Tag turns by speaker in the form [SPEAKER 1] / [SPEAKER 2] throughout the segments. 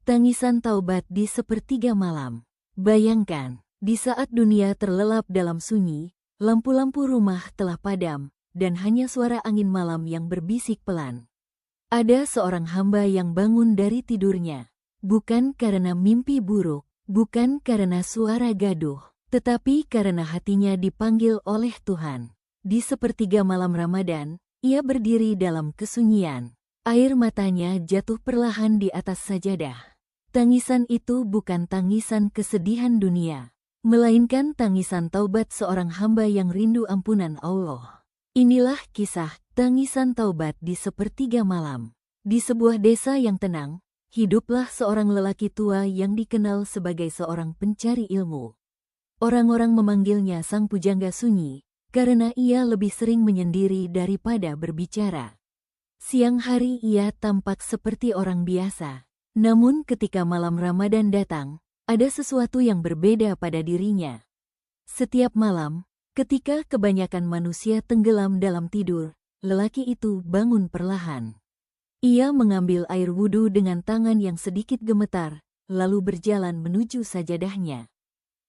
[SPEAKER 1] Tangisan taubat di sepertiga malam. Bayangkan, di saat dunia terlelap dalam sunyi, lampu-lampu rumah telah padam, dan hanya suara angin malam yang berbisik pelan. Ada seorang hamba yang bangun dari tidurnya. Bukan karena mimpi buruk, bukan karena suara gaduh, tetapi karena hatinya dipanggil oleh Tuhan. Di sepertiga malam Ramadan, ia berdiri dalam kesunyian. Air matanya jatuh perlahan di atas sajadah. Tangisan itu bukan tangisan kesedihan dunia, melainkan tangisan taubat seorang hamba yang rindu ampunan Allah. Inilah kisah tangisan taubat di sepertiga malam. Di sebuah desa yang tenang, hiduplah seorang lelaki tua yang dikenal sebagai seorang pencari ilmu. Orang-orang memanggilnya Sang Pujangga Sunyi, karena ia lebih sering menyendiri daripada berbicara. Siang hari ia tampak seperti orang biasa. Namun ketika malam Ramadan datang, ada sesuatu yang berbeda pada dirinya. Setiap malam, ketika kebanyakan manusia tenggelam dalam tidur, lelaki itu bangun perlahan. Ia mengambil air wudhu dengan tangan yang sedikit gemetar, lalu berjalan menuju sajadahnya.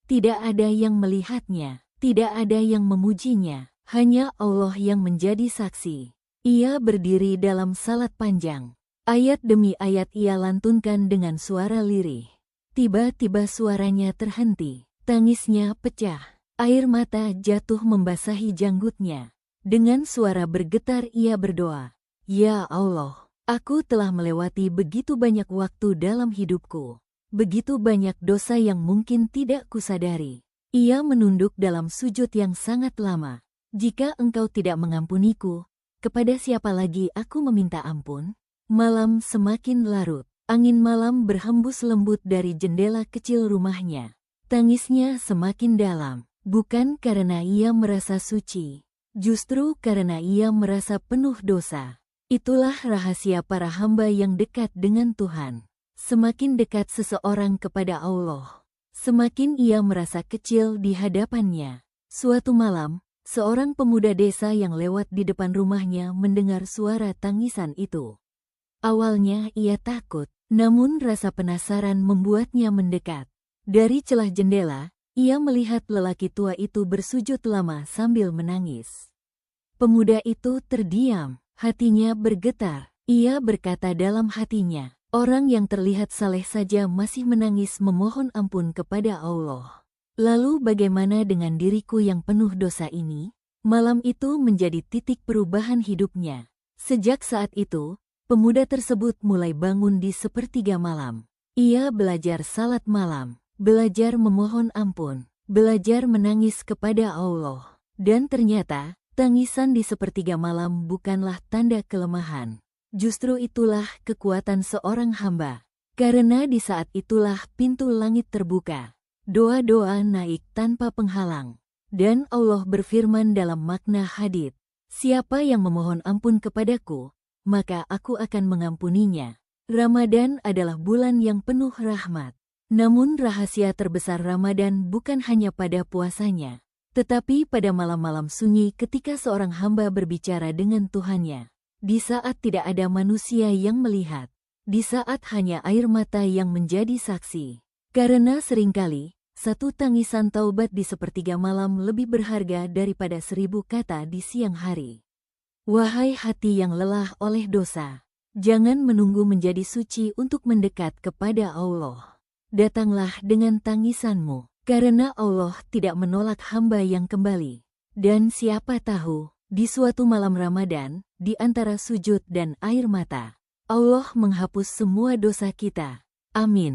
[SPEAKER 1] Tidak ada yang melihatnya, tidak ada yang memujinya, hanya Allah yang menjadi saksi. Ia berdiri dalam salat panjang. Ayat demi ayat ia lantunkan dengan suara lirih. Tiba-tiba suaranya terhenti, tangisnya pecah, air mata jatuh membasahi janggutnya. Dengan suara bergetar ia berdoa, "Ya Allah, aku telah melewati begitu banyak waktu dalam hidupku, begitu banyak dosa yang mungkin tidak kusadari." Ia menunduk dalam sujud yang sangat lama. "Jika Engkau tidak mengampuniku, kepada siapa lagi aku meminta ampun?" Malam semakin larut. Angin malam berhembus lembut dari jendela kecil rumahnya. Tangisnya semakin dalam, bukan karena ia merasa suci, justru karena ia merasa penuh dosa. Itulah rahasia para hamba yang dekat dengan Tuhan. Semakin dekat seseorang kepada Allah, semakin ia merasa kecil di hadapannya. Suatu malam, seorang pemuda desa yang lewat di depan rumahnya mendengar suara tangisan itu. Awalnya ia takut, namun rasa penasaran membuatnya mendekat. Dari celah jendela, ia melihat lelaki tua itu bersujud lama sambil menangis. Pemuda itu terdiam, hatinya bergetar. Ia berkata dalam hatinya, "Orang yang terlihat saleh saja masih menangis memohon ampun kepada Allah. Lalu bagaimana dengan diriku yang penuh dosa ini?" Malam itu menjadi titik perubahan hidupnya. Sejak saat itu, pemuda tersebut mulai bangun di sepertiga malam. Ia belajar salat malam, belajar memohon ampun, belajar menangis kepada Allah. Dan ternyata, tangisan di sepertiga malam bukanlah tanda kelemahan. Justru itulah kekuatan seorang hamba. Karena di saat itulah pintu langit terbuka. Doa-doa naik tanpa penghalang. Dan Allah berfirman dalam makna hadits, "Siapa yang memohon ampun kepadaku, maka aku akan mengampuninya." Ramadan adalah bulan yang penuh rahmat. Namun rahasia terbesar Ramadan bukan hanya pada puasanya, tetapi pada malam-malam sunyi ketika seorang hamba berbicara dengan Tuhannya. Di saat tidak ada manusia yang melihat, di saat hanya air mata yang menjadi saksi. Karena seringkali, satu tangisan taubat di sepertiga malam lebih berharga daripada 1000 kata di siang hari. Wahai hati yang lelah oleh dosa, jangan menunggu menjadi suci untuk mendekat kepada Allah. Datanglah dengan tangisanmu, karena Allah tidak menolak hamba yang kembali. Dan siapa tahu, di suatu malam Ramadan, di antara sujud dan air mata, Allah menghapus semua dosa kita. Amin.